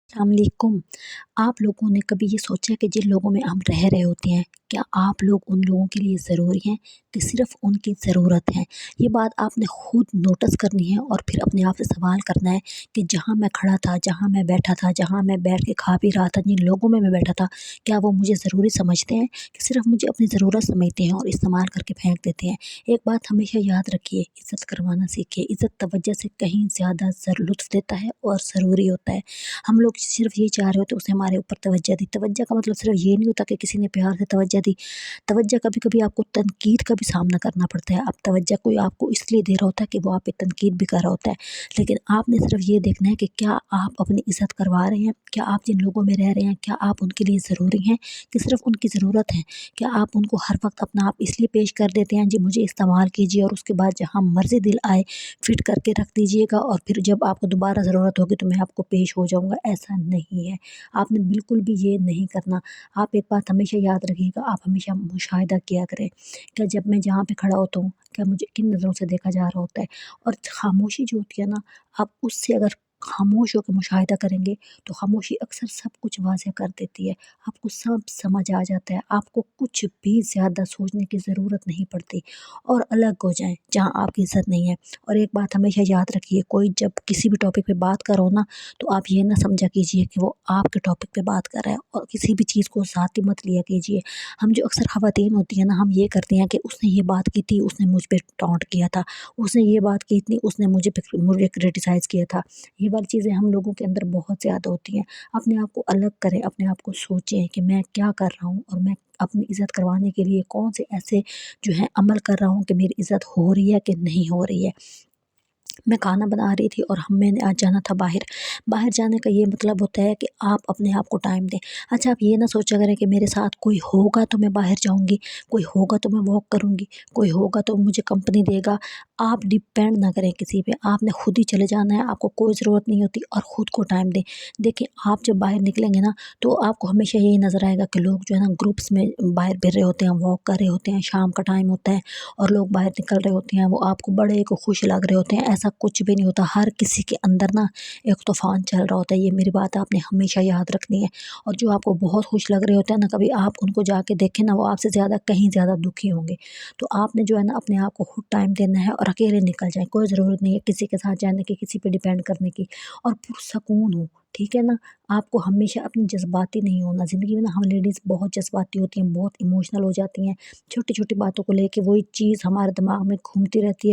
अस्सलाम वालेकुम। आप लोगों ने कभी ये सोचा है कि जिन लोगों में हम रह रहे होते हैं, क्या आप लोग उन लोगों के लिए ज़रूरी हैं कि सिर्फ़ उनकी ज़रूरत है? ये बात आपने खुद नोटिस करनी है और फिर अपने आप से सवाल करना है कि जहाँ मैं खड़ा था, जहाँ मैं बैठा था, जहाँ मैं बैठ के खा पी रहा था, जिन लोगों में मैं बैठा था, क्या वो मुझे ज़रूरी समझते हैं कि सिर्फ़ मुझे अपनी ज़रूरत समझते हैं और इस्तेमाल करके फेंक देते हैं? एक बात हमेशा याद रखिए, इज़्ज़त करवाना सीखिए। इज़्ज़त तवज्जो से कहीं ज़्यादा लुत्फ़ देता है और ज़रूरी होता है। हम लोग सिर्फ़ ये चाह रहे होते हैं उसने हमारे ऊपर तवज्जो दी। तवज्जो का मतलब सिर्फ़ ये नहीं होता कि किसी ने प्यार से तवज्जो दी। तवज्जो कभी-कभी आपको तनकीद का भी सामना करना पड़ता है। अब तवज्जो कोई आपको इसलिए दे रहा होता है कि वो आप पे तनकीद भी कर रहा होता है। लेकिन आपने सिर्फ़ ये देखना है कि क्या आप अपनी इज़्ज़त करवा रहे हैं? क्या आप जिन लोगों में रह रहे हैं, क्या आप उनके लिए ज़रूरी हैं कि सिर्फ़ उनकी ज़रूरत है? क्या आप उनको हर वक़्त अपना आप इसलिए पेश कर देते हैं, जी मुझे इस्तेमाल कीजिए और उसके बाद जहाँ मर्ज़ी दिल आए फ़िट करके रख दीजिएगा और फिर जब आपको दोबारा ज़रूरत होगी तो मैं आपको पेश हो जाऊँगा, ऐसा नहीं है। आपने बिल्कुल भी ये नहीं करना। आप एक बात हमेशा याद रखिएगा, आप हमेशा मुशाहिदा किया करें, क्या जब मैं जहाँ पे खड़ा होता हूँ, क्या मुझे किन नज़रों से देखा जा रहा होता है। और खामोशी जो होती है ना, आप उससे अगर खामोश होकर मुशाहिदा करेंगे, तो खामोशी अक्सर सब कुछ वाज़ेह कर देती है। आपको सब समझ आ जाता है, आपको कुछ भी ज़्यादा सोचने की ज़रूरत नहीं पड़ती और अलग हो जाएँ, जहाँ आपकी इज़्ज़त नहीं है। और एक बात हमेशा याद रखिए, कोई जब किसी भी टॉपिक पे बात कर रहा हो ना, तो आप ये ना समझा कीजिए कि वो आपके टॉपिक पे बात कर रहा है और किसी भी चीज़ को ज़ाती मत लिया कीजिए। हम जो अक्सर ख़वातीन होती हैं ना, हम ये करते हैं कि उसने ये बात की थी, उसने मुझ पे टॉन्ट किया था, उसने ये बात की थी, उसने मुझे क्रिटिसाइज़ किया था। ये वाली चीज़ें हम लोगों के अंदर बहुत ज़्यादा होती हैं। अपने आप को अलग करें, अपने आप को सोचें कि मैं क्या कर रहा हूँ और मैं अपनी इज़्ज़त करवाने के लिए कौन से ऐसे जो है अमल कर रहा हूँ कि मेरी इज़्ज़त हो रही है कि नहीं हो रही है। मैं खाना बना रही थी और मैंने आज जाना था बाहर। बाहर जाने का ये मतलब होता है कि आप अपने आप को टाइम दें। अच्छा, आप ये ना सोचा करें कि मेरे साथ कोई होगा तो मैं बाहर जाऊँगी, कोई होगा तो मैं वॉक करूँगी, कोई होगा तो मुझे कंपनी देगा। आप डिपेंड ना करें किसी पे, आपने खुद ही चले जाना है, आपको कोई ज़रूरत नहीं होती और खुद को टाइम दें। देखिए, आप जब बाहर निकलेंगे ना, तो आपको हमेशा यही नज़र आएगा कि लोग जो है ना ग्रुप्स में बाहर फिर रहे होते हैं, वॉक कर रहे होते हैं, शाम का टाइम होता है और लोग बाहर निकल रहे होते हैं, वो आपको बड़े को खुश लग रहे होते हैं। ऐसा कुछ भी नहीं होता, हर किसी के अंदर ना एक तूफ़ान चल रहा होता है, ये मेरी बात आपने हमेशा याद रखनी है। और जो आपको बहुत खुश लग रहे होते हैं ना, कभी आप उनको जाके देखें ना, वो आपसे ज़्यादा कहीं ज़्यादा दुखी होंगे। तो आपने जो है ना अपने आप को खुद टाइम देना है और अकेले निकल जाएँ, कोई ज़रूरत नहीं है किसी के साथ जाने की, किसी पे डिपेंड करने की और पुरसकून हो, ठीक है ना? आपको हमेशा अपनी जज़्बाती नहीं होना। ज़िंदगी में ना हम लेडीज़ बहुत जज़्बाती होती हैं, बहुत इमोशनल हो जाती हैं। छोटी-छोटी बातों को लेके वही चीज़ हमारे दिमाग में घूमती रहती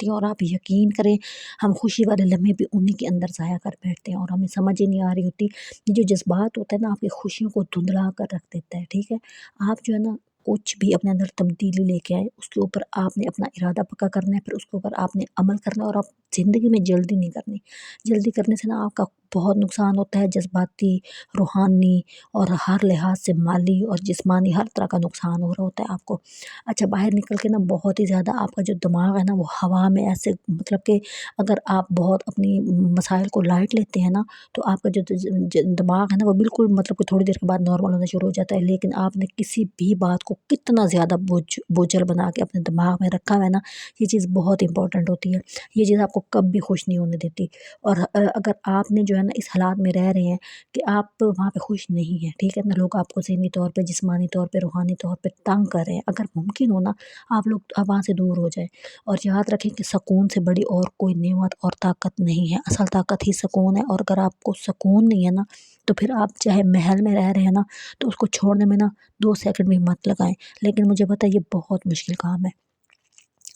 है और आप यकीन करें, हम खुशी वाले लम्हे भी उन्हीं के अंदर ज़ाया कर बैठते हैं और हमें समझ ही नहीं आ रही होती। ये जो जज़्बात होता है ना, आपकी खुशियों को धुंधला कर रख देता है, ठीक है? आप जो है ना कुछ भी अपने अंदर तब्दीली लेके आएँ, उसके ऊपर आपने अपना इरादा पक्का करना है, फिर उसके ऊपर आपने अमल करना है और आप ज़िंदगी में जल्दी नहीं करनी। जल्दी करने से ना आपका बहुत नुकसान होता है, जज़्बाती, रूहानी और हर लिहाज से माली और जिस्मानी हर तरह का नुकसान हो रहा होता है आपको। अच्छा, बाहर निकल के ना बहुत ही ज़्यादा आपका जो दिमाग है ना, वो हवा में ऐसे मतलब कि अगर आप बहुत अपनी मसाइल को लाइट लेते हैं ना, तो आपका जो दिमाग है ना, वो बिल्कुल मतलब कि थोड़ी देर के बाद नॉर्मल होना शुरू हो जाता है। लेकिन आपने किसी भी बात को कितना ज़्यादा बोझिल बना के अपने दिमाग में रखा हुआ है ना, ये चीज़ बहुत इंपॉर्टेंट होती है। ये चीज़ आपको कभी खुश नहीं होने देती और अगर आपने जो है ना इस हालात में रह रहे हैं कि आप वहाँ पे खुश नहीं हैं, ठीक है ना? लोग आपको ज़हनी तौर पे, जिस्मानी तौर पे, रूहानी तौर पे तंग कर रहे हैं। अगर मुमकिन हो ना, आप वहाँ से दूर हो जाएँ और याद रखें कि सुकून से बड़ी और कोई नेमत और ताकत नहीं है। असल ताकत ही सुकून है और अगर आपको सुकून नहीं है ना, तो फिर आप चाहे महल में रह रहे हैं ना, तो उसको छोड़ने में ना 2 सेकंड भी मत लगाएँ। लेकिन मुझे पता है ये बहुत मुश्किल काम है।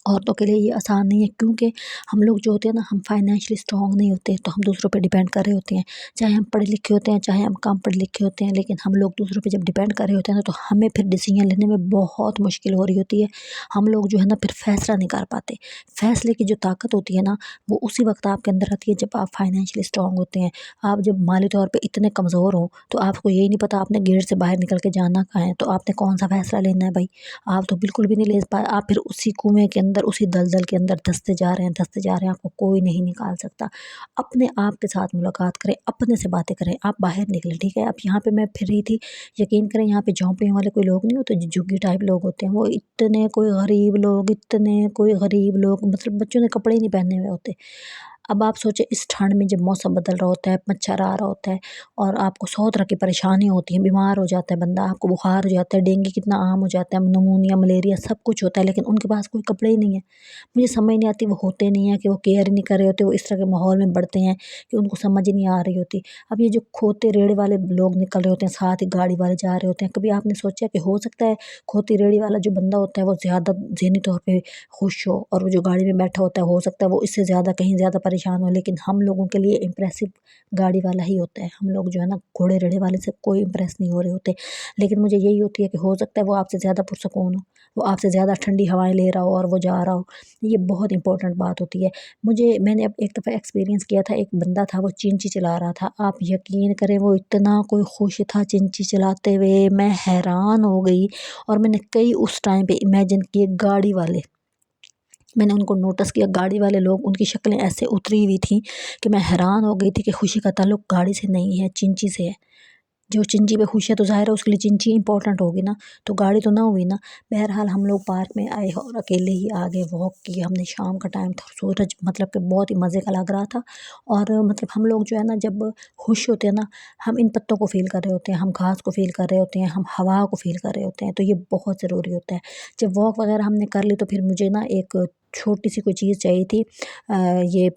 औरतों के लिए ये आसान नहीं है क्योंकि हम लोग जो होते हैं ना, हम फाइनेंशियली स्ट्रॉन्ग नहीं होते, तो हम दूसरों पे डिपेंड कर रहे होते हैं। चाहे हम पढ़े लिखे होते हैं, चाहे हम कम पढ़े लिखे होते हैं, लेकिन हम लोग दूसरों पे जब डिपेंड कर रहे होते हैं ना, तो हमें फिर डिसीजन लेने में बहुत मुश्किल हो रही होती है। हम लोग जो है ना फिर फैसला नहीं कर पाते। फैसले की जो ताकत होती है ना, वो उसी वक़्त आपके अंदर आती है जब आप फाइनेंशियली स्ट्रॉन्ग होते हैं। आप जब माली तौर पे इतने कमज़ोर हो, तो आपको यही नहीं पता आपने गेट से बाहर निकल के जाना कहाँ है, तो आपने कौन-सा फैसला लेना है भई? आप तो बिल्कुल भी नहीं ले पाए, आप फिर उसी कुएँ के अंदर, उसी दलदल के अंदर धँसते जा रहे हैं, आपको कोई नहीं निकाल सकता। अपने आप के साथ मुलाकात करें, अपने से बातें करें, आप बाहर निकलें, ठीक है? अब यहाँ पे मैं फिर रही थी, यकीन करें यहाँ पे झोंपड़ियों वाले कोई लोग नहीं होते, जो झुग्गी टाइप लोग होते हैं, वो इतने कोई गरीब लोग मतलब बच्चों ने कपड़े ही नहीं पहने हुए होते। اب آپ سوچیں اس ٹھنڈ میں جب موسم بدل رہا ہوتا ہے، مچھر آ رہا ہوتا ہے اور آپ کو 100 طرح کی پریشانی ہوتی ہے، بیمار ہو جاتا ہے بندہ، آپ کو بخار ہو جاتا ہے، ڈینگی کتنا عام ہو جاتا ہے، نمونیا، ملیریا سب کچھ ہوتا ہے، لیکن ان کے پاس کوئی کپڑے ہی نہیں ہیں۔ مجھے سمجھ نہیں آتی وہ ہوتے نہیں ہیں کہ وہ کیئر نہیں کر رہے ہوتے، وہ اس طرح کے ماحول میں بڑھتے ہیں کہ ان کو سمجھ ہی نہیں آ رہی ہوتی۔ اب یہ جو کھوتے ریڑے والے لوگ نکل رہے ہوتے ہیں، ساتھ ہی گاڑی والے جا رہے ہوتے ہیں، کبھی آپ نے سوچا کہ ہو سکتا ہے کھوتی ریڑی والا جو بندہ ہوتا ہے وہ زیادہ ذہنی طور پہ خوش ہو، اور وہ جو گاڑی میں بیٹھا ہوتا ہے ہو سکتا ہے وہ اس سے زیادہ کہیں زیادہ پریشان ہو، لیکن ہم لوگوں کے لیے امپریسو گاڑی والا ہی ہوتا ہے۔ ہم لوگ جو ہے نا گھوڑے ریڑے والے سے کوئی امپریس نہیں ہو رہے ہوتے، لیکن مجھے یہی ہوتی ہے کہ ہو سکتا ہے وہ آپ سے زیادہ پرسکون ہو، وہ آپ سے زیادہ ٹھنڈی ہوائیں لے رہا ہو اور وہ جا رہا ہو۔ یہ بہت امپورٹنٹ بات ہوتی ہے۔ میں نے اب ایک دفعہ ایکسپیرینس کیا تھا، ایک بندہ تھا وہ چینچی چلا رہا تھا، آپ یقین کریں وہ اتنا کوئی خوش تھا چینچی چلاتے ہوئے، میں حیران ہو گئی۔ اور میں نے کئی اس ٹائم پہ امیجن کیے گاڑی والے، میں نے ان کو نوٹس کیا، گاڑی والے لوگ ان کی شکلیں ایسے اتری ہوئی تھیں کہ میں حیران ہو گئی تھی کہ خوشی کا تعلق گاڑی سے نہیں ہے، چینچی سے ہے۔ جو چنچی پہ خوش ہے تو ظاہر ہے اس کے لیے چنچی امپورٹنٹ ہوگی نا، تو گاڑی تو نہ ہوئی نا۔ بہرحال ہم لوگ پارک میں آئے اور اکیلے ہی آگے واک کی، ہم نے شام کا ٹائم تھا، سورج مطلب کہ بہت ہی مزے کا لگ رہا تھا، اور مطلب ہم لوگ جو ہے نا جب خوش ہوتے ہیں نا، ہم ان پتوں کو فیل کر رہے ہوتے ہیں، ہم گھاس کو فیل کر رہے ہوتے ہیں، ہم ہوا کو فیل کر رہے ہوتے ہیں، تو یہ بہت ضروری ہوتا ہے۔ جب واک وغیرہ ہم نے کر لی تو پھر مجھے نا ایک چھوٹی سی کوئی چیز چاہیے تھی، یہ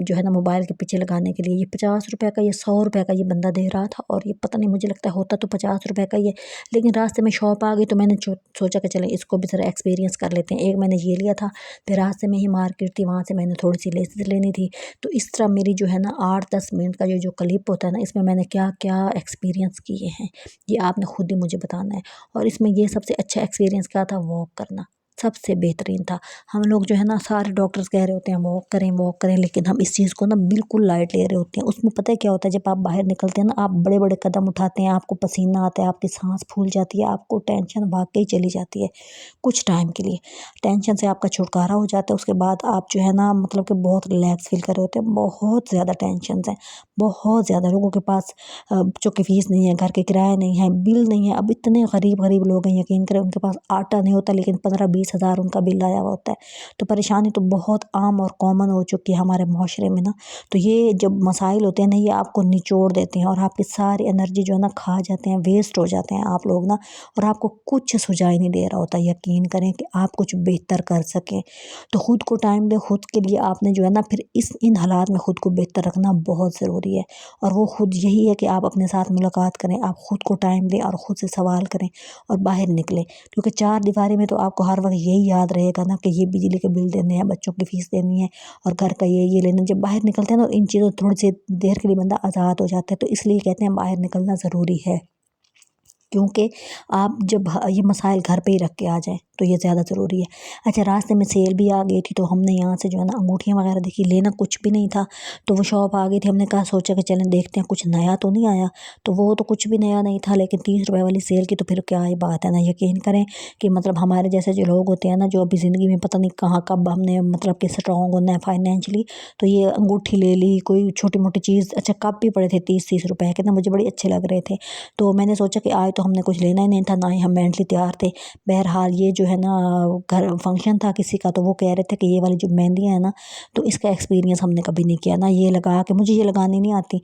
جو ہے نا موبائل کے پیچھے لگانے کے لیے، یہ 50 روپے کا یا 100 روپے کا یہ بندہ دے رہا تھا، اور یہ پتہ نہیں مجھے لگتا ہے ہوتا تو 50 روپے کا ہی ہے، لیکن راستے میں شاپ آ گئی تو میں نے سوچا کہ چلیں اس کو بھی ذرا ایکسپیرینس کر لیتے ہیں۔ ایک میں نے یہ لیا تھا، پھر راستے میں ہی مارکیٹ تھی، وہاں سے میں نے تھوڑی سی لیسز لینی تھی، تو اس طرح میری جو ہے نا 8-10 منٹ کا جو کلپ ہوتا ہے نا، اس میں نے کیا کیا ایکسپیرینس کیے ہیں یہ آپ نے خود ہی مجھے بتانا ہے۔ اور اس میں یہ سب سے اچھا ایکسپیرینس کیا تھا، واک کرنا سب سے بہترین تھا۔ ہم لوگ جو ہے نا سارے ڈاکٹرز کہہ رہے ہوتے ہیں واک کریں، لیکن ہم اس چیز کو نا بالکل لائٹ لے رہے ہوتے ہیں۔ اس میں پتہ ہے کیا ہوتا ہے، جب آپ باہر نکلتے ہیں نا، آپ بڑے بڑے قدم اٹھاتے ہیں، آپ کو پسینہ آتا ہے، آپ کی سانس پھول جاتی ہے، آپ کو ٹینشن واقعی چلی جاتی ہے کچھ ٹائم کے لیے، ٹینشن سے آپ کا چھٹکارا ہو جاتا ہے۔ اس کے بعد آپ جو ہے نا مطلب کہ بہت ریلیکس فیل کر رہے ہوتے ہیں۔ بہت زیادہ ٹینشنز ہیں، بہت زیادہ لوگوں کے پاس چونکہ فیس نہیں ہے، گھر کے کرایہ نہیں ہے، بل نہیں ہے۔ اب اتنے غریب لوگ ہیں، یقین کریں ان کے پاس آٹا نہیں ہوتا، لیکن 15-20 ہزار ان کا بل آیا ہوا ہوتا ہے، تو پریشانی تو بہت عام اور کامن ہو چکی ہے ہمارے معاشرے میں نا۔ تو یہ جب مسائل ہوتے ہیں نا، یہ آپ کو نچوڑ دیتے ہیں اور آپ کی ساری انرجی جو ہے نا کھا جاتے ہیں، ویسٹ ہو جاتے ہیں آپ لوگ نا، اور آپ کو کچھ سجائی نہیں دے رہا ہوتا۔ یقین کریں کہ آپ کچھ بہتر کر سکیں تو خود کو ٹائم دیں، خود کے لیے آپ نے جو ہے نا پھر ان حالات میں خود کو بہتر رکھنا بہت ضروری ہے، اور وہ خود یہی ہے کہ آپ اپنے ساتھ ملاقات کریں، آپ خود کو ٹائم دیں اور خود سے سوال کریں اور باہر نکلیں، کیونکہ 4 دیواری میں تو آپ کو ہر وقت یہی یاد رہے گا نا کہ یہ بجلی کے بل دینے ہیں، بچوں کی فیس دینی ہے اور گھر کا یہ لینا۔ جب باہر نکلتے ہیں نا ان چیزوں تھوڑی سی دیر کے لیے بندہ آزاد ہو جاتا ہے، تو اس لیے کہتے ہیں باہر نکلنا ضروری ہے، کیونکہ آپ جب یہ مسائل گھر پہ ہی رکھ کے آ جائیں تو یہ زیادہ ضروری ہے۔ اچھا، راستے میں سیل بھی آ گئی تھی، تو ہم نے یہاں سے جو ہے نا انگوٹھیاں وغیرہ دیکھی، لینا کچھ بھی نہیں تھا، تو وہ شاپ آ گئی تھی، ہم نے سوچا کہ چلیں دیکھتے ہیں کچھ نیا تو نہیں آیا، تو وہ تو کچھ بھی نیا نہیں تھا، لیکن 30 روپے والی سیل کی تو پھر کیا ہی بات ہے نا۔ یقین کریں کہ مطلب ہمارے جیسے جو لوگ ہوتے ہیں نا، جو ابھی زندگی میں پتہ نہیں کہاں کب ہم نے مطلب کہ سٹرونگ ہونا ہے فائنینشلی، تو یہ انگوٹھی لے لی، کوئی چھوٹی موٹی چیز، اچھا کپ بھی پڑے تھے 30-30 روپے کے نا، مجھے بڑے اچھے لگ رہے تھے، تو میں نے سوچا کہ آج تو ہم نے کچھ لینا ہی نہیں تھا، نہ ہی ہم مینٹلی تیار تھے۔ بہرحال یہ جو ہے نا گھر فنکشن تھا کسی کا، تو وہ کہہ رہے تھے کہ یہ والی جو مہندیاں ہیں نا، تو اس کا ایکسپیرینس ہم نے کبھی نہیں کیا نا، یہ لگا کہ مجھے یہ لگانی نہیں آتی،